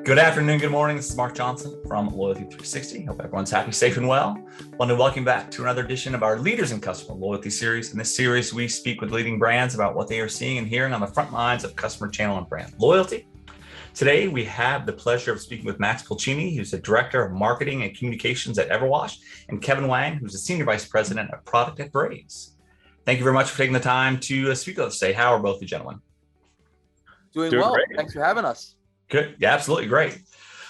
Good afternoon, good morning. This is Mark Johnson from Loyalty360. Hope everyone's happy, safe, and well. I want to welcome back to another edition of our Leaders in Customer Loyalty series. In this series, we speak with leading brands about what they are seeing and hearing on the front lines of customer channel and brand loyalty. Today, we have the pleasure of speaking with Max Pulcini, who's the Director of Marketing and Communications at Everwash, and Kevin Wang, who's the Senior Vice President of Product at Braze. Thank you very much for taking the time to speak with us today. How are both the gentlemen? Doing well. Great. Thanks for having us. Good. Yeah, absolutely. Great.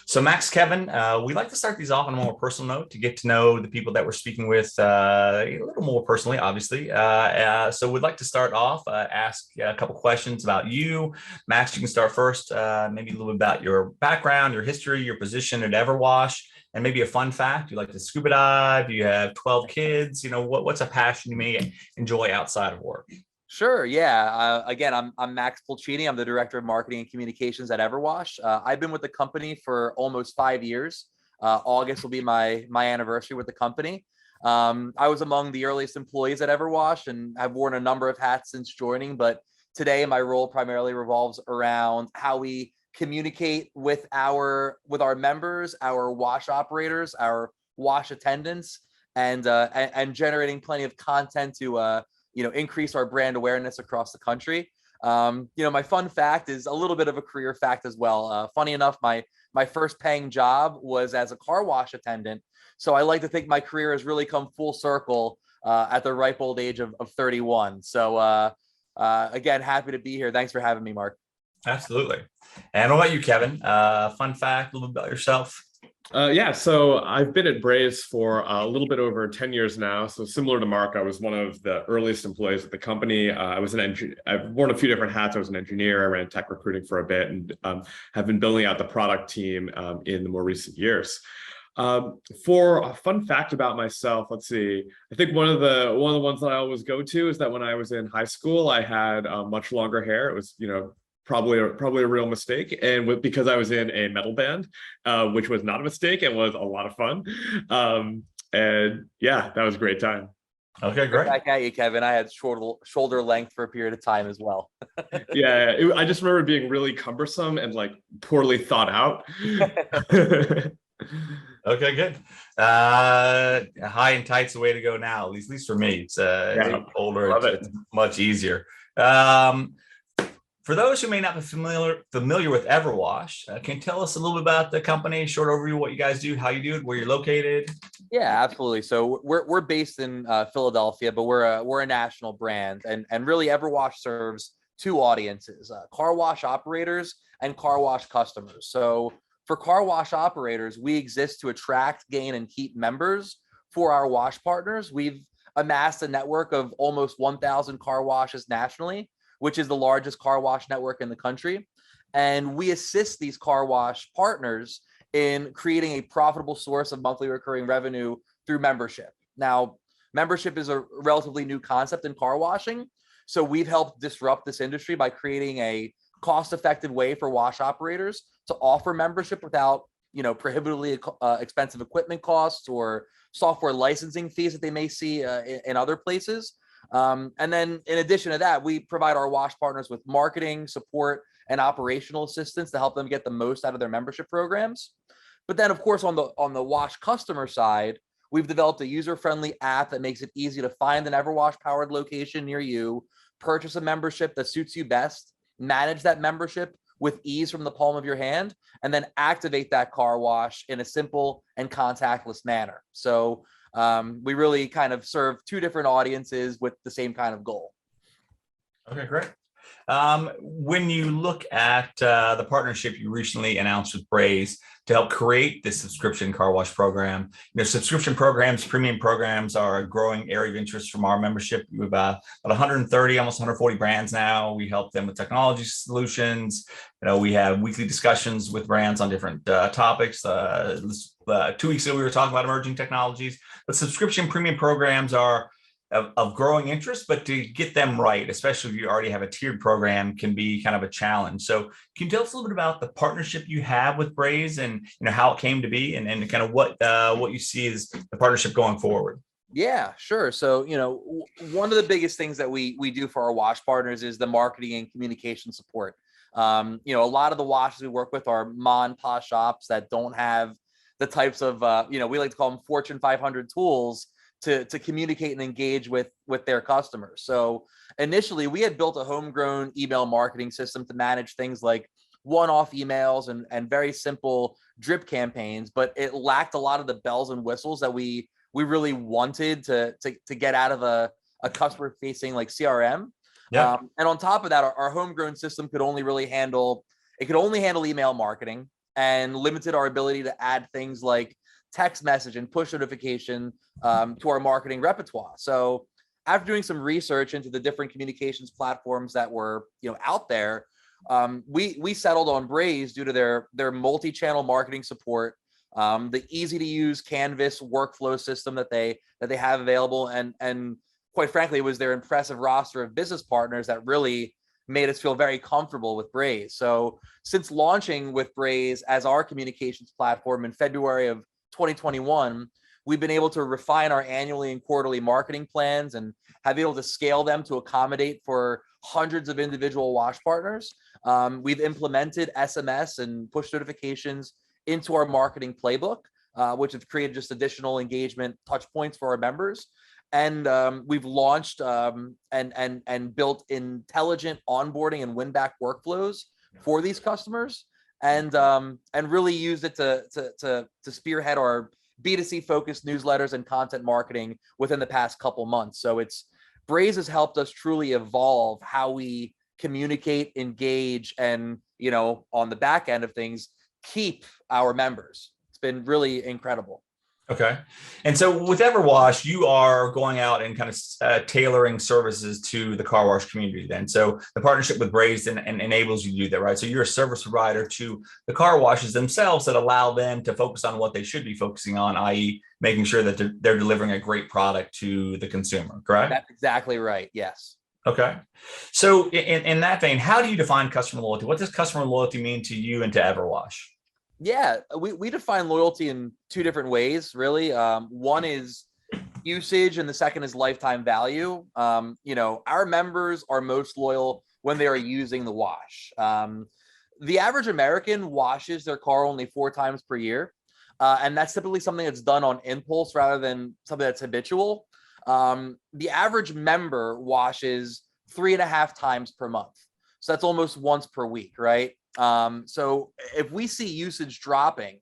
So Max, Kevin, we like to start these off on a more personal note to get to know the people that we're speaking with a little more personally, obviously. So we'd like to start off, ask a couple questions about you. Max, you can start first, maybe a little bit about your background, your history, your position at Everwash, and maybe a fun fact. You like to scuba dive? You have 12 kids? You know, what's a passion you may enjoy outside of work? Sure. Yeah. Again, I'm Max Pulcini. I'm the Director of Marketing and Communications at Everwash. I've been with the company for almost 5 years. August will be my anniversary with the company. I was among the earliest employees at Everwash and I've worn a number of hats since joining. But today, my role primarily revolves around how we communicate with our members, our wash operators, our wash attendants, and generating plenty of content to increase our brand awareness across the country. My fun fact is a little bit of a career fact as well. Funny enough, my first paying job was as a car wash attendant. So I like to think my career has really come full circle at the ripe old age of 31. So again, happy to be here. Thanks for having me, Mark. Absolutely. And what about you, Kevin? Fun fact, a little bit about yourself. Yeah, so I've been at Braze for a little bit over 10 years now. So similar to Mark, I was one of the earliest employees at the company. I've worn a few different hats. I was an engineer. I ran tech recruiting for a bit and have been building out the product team in the more recent years. For a fun fact about myself, let's see. I think one of the ones that I always go to is that when I was in high school, I had much longer hair. It was, probably a real mistake, and because I was in a metal band, which was not a mistake and was a lot of fun, and yeah, that was a great time. Okay, great. Back at you, Kevin. I had shoulder length for a period of time as well. Yeah, I just remember being really cumbersome and like poorly thought out. Okay, good. High and tight's the way to go now, at least for me. It's older, it's much easier. For those who may not be familiar with Everwash, can you tell us a little bit about the company, short overview, what you guys do, how you do it, where you're located? Yeah, absolutely. So we're based in Philadelphia, but we're a national brand, and really Everwash serves two audiences: car wash operators and car wash customers. So for car wash operators, we exist to attract, gain, and keep members for our wash partners. We've amassed a network of almost 1,000 car washes nationally, which is the largest car wash network in the country. And we assist these car wash partners in creating a profitable source of monthly recurring revenue through membership. Now, membership is a relatively new concept in car washing. So we've helped disrupt this industry by creating a cost-effective way for wash operators to offer membership without, prohibitively expensive equipment costs or software licensing fees that they may see in other places. And then in addition to that, we provide our wash partners with marketing, support, and operational assistance to help them get the most out of their membership programs. But then, of course, on the wash customer side, we've developed a user-friendly app that makes it easy to find an Everwash-powered location near you, purchase a membership that suits you best, manage that membership with ease from the palm of your hand, and then activate that car wash in a simple and contactless manner. So we really kind of serve two different audiences with the same kind of goal. Okay, great. When you look at the partnership you recently announced with Braze to help create this subscription car wash program, subscription programs, premium programs are a growing area of interest from our membership. We have about 130, almost 140 brands now. We help them with technology solutions. We have weekly discussions with brands on different topics. 2 weeks ago, we were talking about emerging technologies, but subscription premium programs are of growing interest, but to get them right, especially if you already have a tiered program, can be kind of a challenge. So can you tell us a little bit about the partnership you have with Braze and how it came to be and kind of what you see as the partnership going forward? Yeah, sure. So, one of the biggest things that we do for our wash partners is the marketing and communication support. A lot of the washes we work with are mom and pop shops that don't have the types of, we like to call them Fortune 500 tools to communicate and engage with their customers. So initially, we had built a homegrown email marketing system to manage things like one-off emails and very simple drip campaigns, but it lacked a lot of the bells and whistles that we really wanted to get out of a customer facing like CRM. Yeah. And on top of that, our homegrown system could only handle email marketing, and limited our ability to add things like text message and push notification to our marketing repertoire. So after doing some research into the different communications platforms that were out there, we settled on Braze due to their multi-channel marketing support, the easy to use Canvas workflow system that they have available, and quite frankly, it was their impressive roster of business partners that really made us feel very comfortable with Braze. So since launching with Braze as our communications platform in February of 2021, we've been able to refine our annually and quarterly marketing plans and have been able to scale them to accommodate for hundreds of individual wash partners. We've implemented SMS and push notifications into our marketing playbook, which have created just additional engagement touch points for our members. And we've launched and built intelligent onboarding and win-back workflows for these customers, and really used it to spearhead our B2C focused newsletters and content marketing within the past couple months. So Braze has helped us truly evolve how we communicate, engage, and on the back end of things, keep our members. It's been really incredible. Okay. And so with EverWash, you are going out and kind of tailoring services to the car wash community then. So the partnership with Braze and enables you to do that, right? So you're a service provider to the car washes themselves that allow them to focus on what they should be focusing on, i.e. making sure that they're delivering a great product to the consumer, correct? That's exactly right. Yes. Okay. So in that vein, how do you define customer loyalty? What does customer loyalty mean to you and to EverWash? Yeah, we define loyalty in two different ways, really. One is usage, and the second is lifetime value. Our members are most loyal when they are using the wash. The average American washes their car only 4 times per year, and that's typically something that's done on impulse rather than something that's habitual. The average member washes 3.5 times per month, so that's almost once per week, right? So if we see usage dropping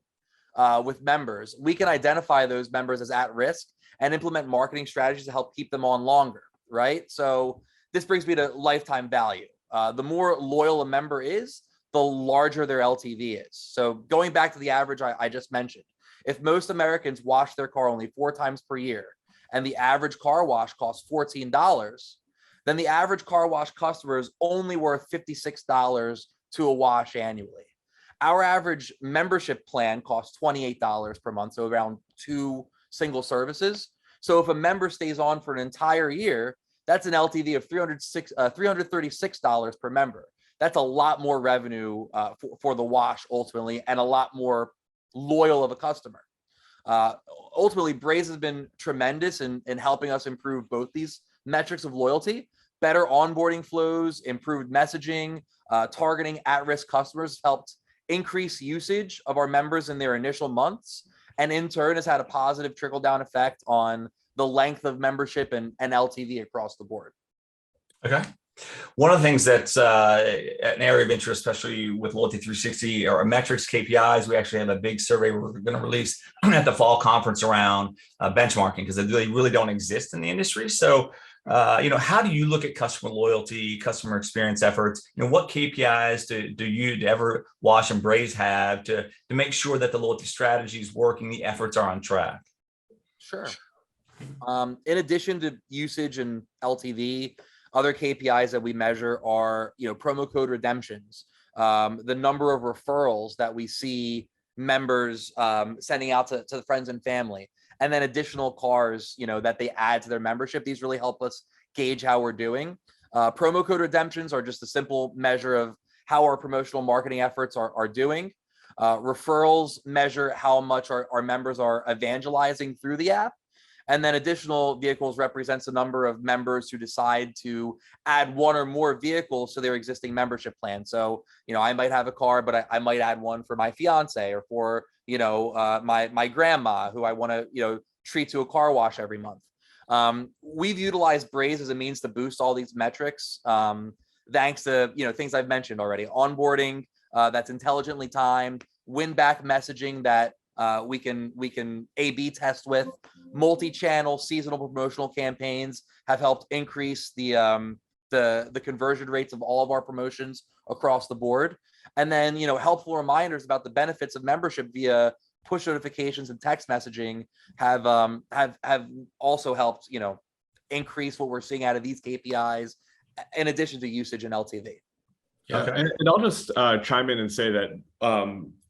with members, we can identify those members as at risk and implement marketing strategies to help keep them on longer, right? So this brings me to lifetime value. The more loyal a member is, the larger their LTV is. So going back to the average I just mentioned, if most Americans wash their car only 4 times per year and the average car wash costs $14, then the average car wash customer is only worth $56 to a wash annually. Our average membership plan costs $28 per month, so around 2 single services. So if a member stays on for an entire year, that's an LTV of $336 per member. That's a lot more revenue for the wash ultimately, and a lot more loyal of a customer. Ultimately, Braze has been tremendous in helping us improve both these metrics of loyalty. Better onboarding flows, improved messaging, targeting at-risk customers helped increase usage of our members in their initial months, and in turn has had a positive trickle-down effect on the length of membership and LTV across the board. Okay. One of the things that's an area of interest, especially with Loyalty360, are metrics, KPIs. We actually have a big survey we're going to release at the fall conference around benchmarking, because they really don't exist in the industry. So how do you look at customer loyalty, customer experience efforts? What KPIs do you, EverWash and Braze have to make sure that the loyalty strategy is working, the efforts are on track? Sure. In addition to usage and LTV, other KPIs that we measure are, promo code redemptions, the number of referrals that we see members sending out to the friends and family, and then additional cars, that they add to their membership. These really help us gauge how we're doing. Promo code redemptions are just a simple measure of how our promotional marketing efforts are doing. Referrals measure how much our members are evangelizing through the app. And then additional vehicles represents the number of members who decide to add one or more vehicles to their existing membership plan. So, I might have a car, but I might add one for my fiance or for, my grandma who I want to, treat to a car wash every month. We've utilized Braze as a means to boost all these metrics, thanks to, things I've mentioned already: onboarding that's intelligently timed, win back messaging that we can A/B test with. Multi-channel seasonal promotional campaigns have helped increase the conversion rates of all of our promotions across the board. And then, helpful reminders about the benefits of membership via push notifications and text messaging have also helped, increase what we're seeing out of these KPIs, in addition to usage and LTV. Yeah, okay. And I'll just chime in and say that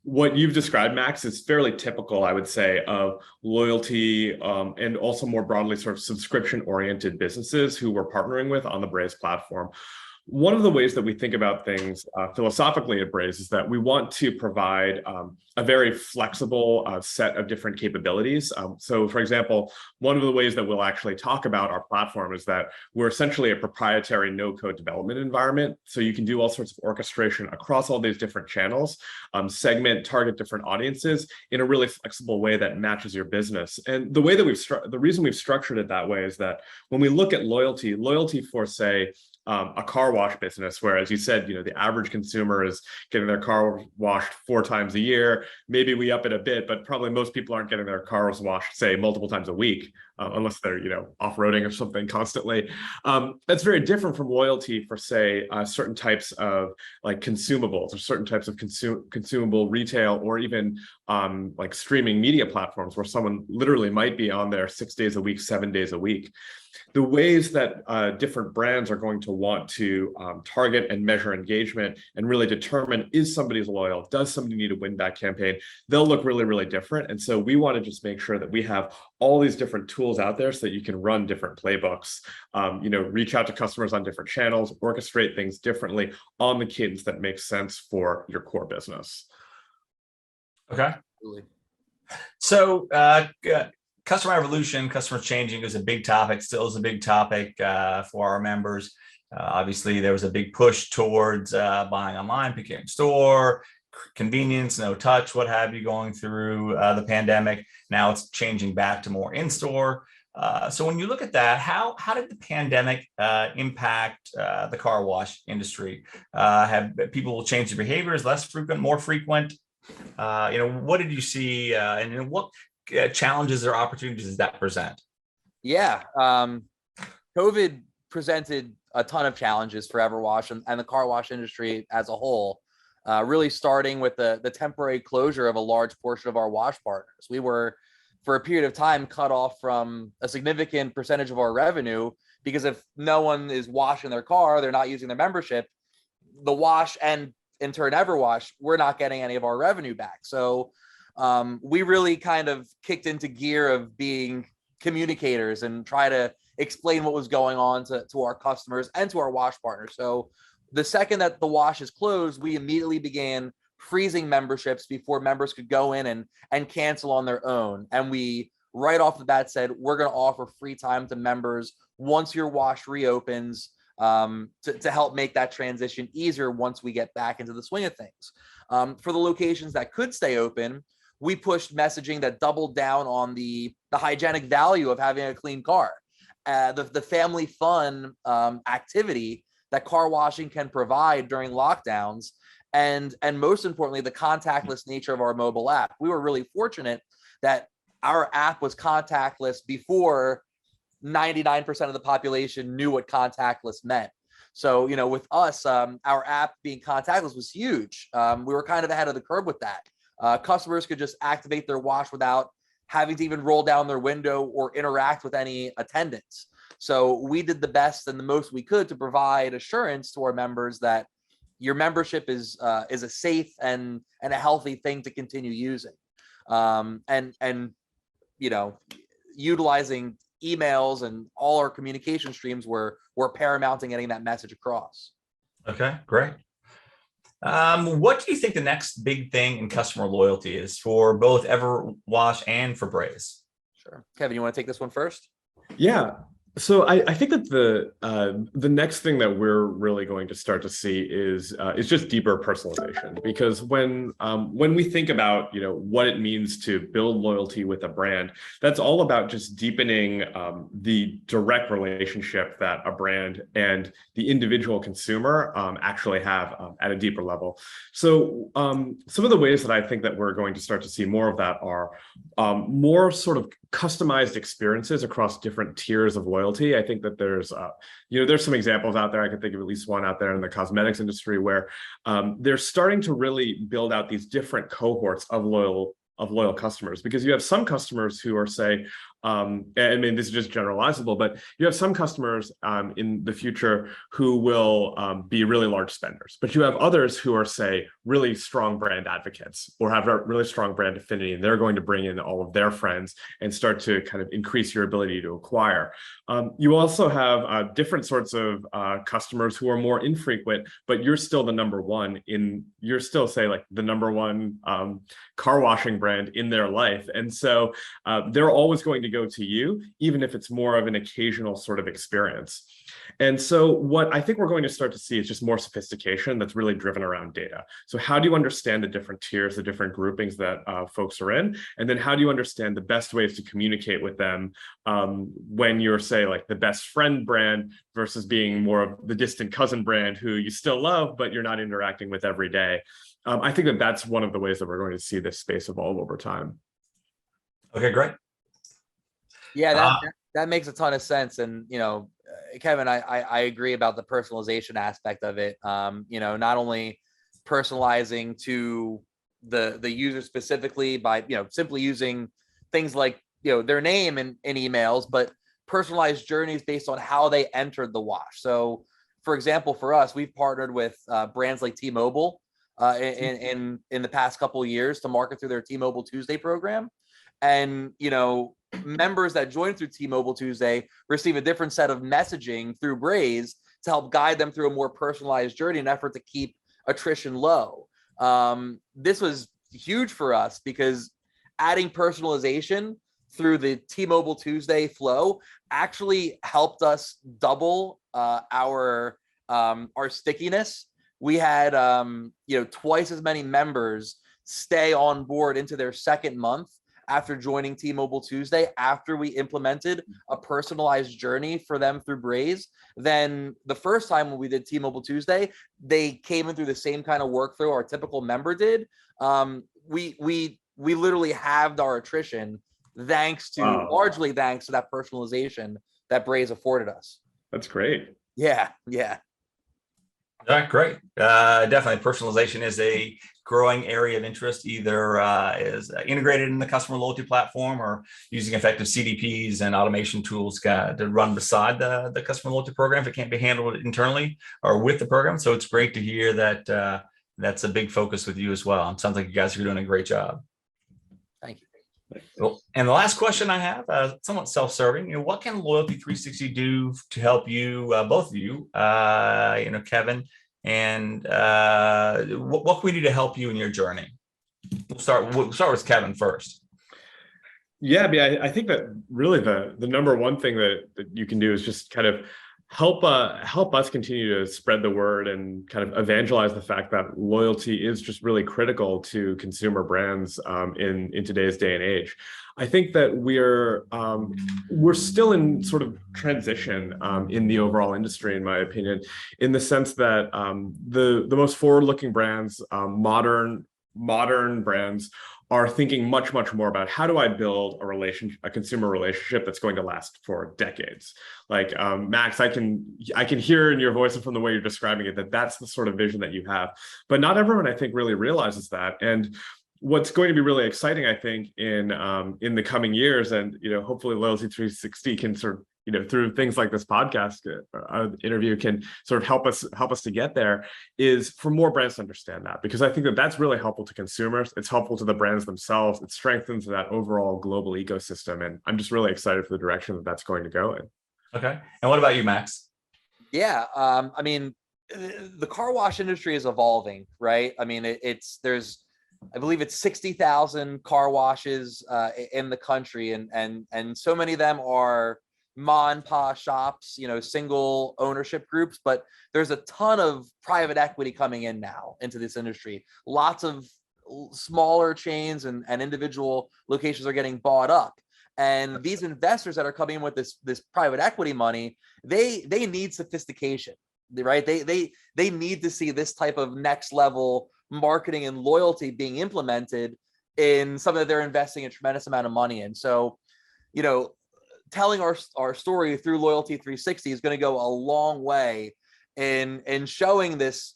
what you've described, Max, is fairly typical, I would say, of loyalty and also more broadly sort of subscription-oriented businesses who we're partnering with on the Braze platform. One of the ways that we think about things philosophically at Braze is that we want to provide a very flexible set of different capabilities. So, for example, one of the ways that we'll actually talk about our platform is that we're essentially a proprietary no-code development environment. So you can do all sorts of orchestration across all these different channels, segment, target different audiences in a really flexible way that matches your business. And the way that the reason we've structured it that way is that when we look at loyalty for, say, a car wash business, where, as you said, the average consumer is getting their car washed 4 times a year. Maybe we up it a bit, but probably most people aren't getting their cars washed, say, multiple times a week, unless they're, off-roading or something constantly. That's very different from loyalty for, say, certain types of like consumables or certain types of consumable retail, or even like streaming media platforms where someone literally might be on there 6 days a week, 7 days a week. The ways that different brands are going to want to target and measure engagement and really determine, is somebody's loyal, does somebody need a win-back campaign, they'll look really, really different. And so we want to just make sure that we have all these different tools out there so that you can run different playbooks, reach out to customers on different channels, orchestrate things differently on the cadence that makes sense for your core business. Okay. Absolutely. So, customer evolution, customer changing is a big topic, still is a big topic for our members. Obviously, there was a big push towards buying online, picking in store, convenience, no touch, what have you, going through the pandemic. Now it's changing back to more in-store. So when you look at that, how did the pandemic impact the car wash industry? Have people changed their behaviors, less frequent, more frequent? What did you see, and what challenges or opportunities does that present? Yeah, COVID presented a ton of challenges for Everwash and the car wash industry as a whole, really starting with the temporary closure of a large portion of our wash partners. We were, for a period of time, cut off from a significant percentage of our revenue, because if no one is washing their car, they're not using their membership, the wash and in turn Everwash, we're not getting any of our revenue back. So we really kind of kicked into gear of being communicators and try to explain what was going on to our customers and to our wash partners. So the second that the wash is closed, we immediately began freezing memberships before members could go in and cancel on their own. And we right off the bat said, we're going to offer free time to members once your wash reopens, to help make that transition easier once we get back into the swing of things. For the locations that could stay open, we pushed messaging that doubled down on the hygienic value of having a clean car, the family fun activity that car washing can provide during lockdowns, and most importantly, the contactless nature of our mobile app. We were really fortunate that our app was contactless before 99% of the population knew what contactless meant. So, with us, our app being contactless was huge. We were kind of ahead of the curve with that. Customers could just activate their wash without having to even roll down their window or interact with any attendants. So we did the best and the most we could to provide assurance to our members that your membership is a safe and a healthy thing to continue using. And utilizing emails and all our communication streams were paramount in getting that message across. Okay, great. What do you think the next big thing in customer loyalty is for both EverWash and for Braze? Sure. Kevin, you want to take this one first? Yeah. So I think that the next thing that we're really going to start to see is just deeper personalization, because when we think about what it means to build loyalty with a brand, that's all about just deepening the direct relationship that a brand and the individual consumer actually have at a deeper level. So some of the ways that I think that we're going to start to see more of that are more sort of customized experiences across different tiers of loyalty. I think that there's some examples out there. I can think of at least one out there in the cosmetics industry where they're starting to really build out these different cohorts of loyal customers, because you have some customers who are, say, I mean, this is just generalizable, but you have some customers in the future who will be really large spenders, but you have others who are, say, really strong brand advocates or have a really strong brand affinity, and they're going to bring in all of their friends and start to kind of increase your ability to acquire. You also have different sorts of customers who are more infrequent, but you're still the number one you're still, say, like the number one car washing brand in their life. And so they're always going to go to you, even if it's more of an occasional sort of experience. And so what I think we're going to start to see is just more sophistication that's really driven around data. So how do you understand the different tiers, the different groupings that folks are in? And then how do you understand the best ways to communicate with them when you're, say, like the best friend brand versus being more of the distant cousin brand who you still love, but you're not interacting with every day? I think that that's one of the ways that we're going to see this space evolve over time. Okay, great. Yeah, that makes a ton of sense. And, Kevin, I agree about the personalization aspect of it. Not only personalizing to the user specifically by, simply using things like, their name in emails, but personalized journeys based on how they entered the wash. So, for example, for us, we've partnered with brands like T-Mobile in the past couple of years to market through their T-Mobile Tuesday program. And, members that join through T-Mobile Tuesday receive a different set of messaging through Braze to help guide them through a more personalized journey in an effort to keep attrition low. This was huge for us because adding personalization through the T-Mobile Tuesday flow actually helped us double our stickiness. We had twice as many members stay on board into their second month after joining T-Mobile Tuesday, after we implemented a personalized journey for them through Braze. Then the first time when we did T-Mobile Tuesday, they came in through the same kind of workflow our typical member did. We literally halved our attrition largely thanks to that personalization that Braze afforded us. That's great. Yeah. All right, great. Definitely, personalization is a growing area of interest, either is integrated in the customer loyalty platform or using effective CDPs and automation tools to run beside the customer loyalty program if it can't be handled internally or with the program. So it's great to hear that that's a big focus with you as well. It sounds like you guys are doing a great job. Thank you. Well, and the last question I have, somewhat self-serving, what can Loyalty360 do to help you, both of you, Kevin, and what can we do to help you in your journey? We'll start with Kevin first. Yeah, I mean, I think that really the number one thing that you can do is just kind of help us continue to spread the word and kind of evangelize the fact that loyalty is just really critical to consumer brands in today's day and age. I think that we're still in sort of transition in the overall industry, in my opinion, in the sense that the most forward-looking brands, modern brands, are thinking much more about how do I build a consumer relationship that's going to last for decades. Like Max, I can hear in your voice and from the way you're describing it that that's the sort of vision that you have. But not everyone, I think, really realizes that. And what's going to be really exciting, I think, in the coming years, and hopefully Loyalty360 can sort of through things like this podcast interview can sort of help us to get there, is for more brands to understand that, because I think that that's really helpful to consumers. It's helpful to the brands themselves. It strengthens that overall global ecosystem, and I'm just really excited for the direction that that's going to go in. Okay, and what about you, Max? Yeah, I mean, the car wash industry is evolving, right? I mean, there's I believe it's 60,000 car washes in the country, and so many of them are ma and pa shops, single ownership groups. But there's a ton of private equity coming in now into this industry. Lots of smaller chains and individual locations are getting bought up. And these investors that are coming in with this private equity money, they need sophistication, right? They need to see this type of next level marketing and loyalty being implemented in something that they're investing a tremendous amount of money in. So, telling our story through Loyalty360 is going to go a long way in showing this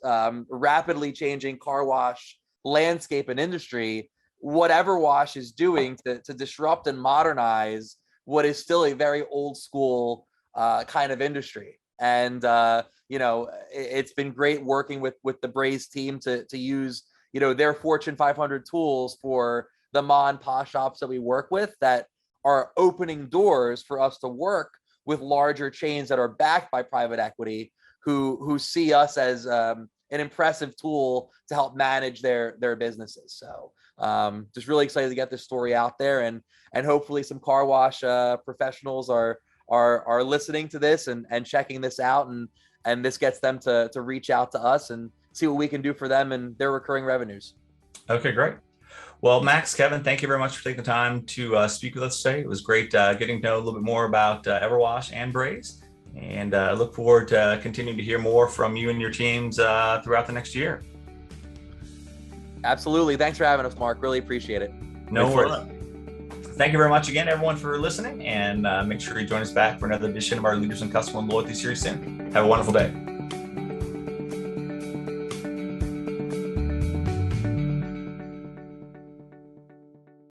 rapidly changing car wash landscape and industry what EverWash is doing to disrupt and modernize what is still a very old school kind of industry. And it's been great working with the Braze team to use their Fortune 500 tools for the ma and pa shops that we work with, that are opening doors for us to work with larger chains that are backed by private equity, who see us as an impressive tool to help manage their businesses. So just really excited to get this story out there, and hopefully some car wash professionals are listening to this and checking this out, and this gets them to reach out to us and see what we can do for them and their recurring revenues. Okay, great. Well, Max, Kevin, thank you very much for taking the time to speak with us today. It was great getting to know a little bit more about EverWash and Braze, and I look forward to continuing to hear more from you and your teams throughout the next year. Absolutely. Thanks for having us, Mark. Really appreciate it. No worries. Thank you very much again, everyone, for listening, and make sure you join us back for another edition of our Leaders in Customer Loyalty series soon. Have a wonderful day.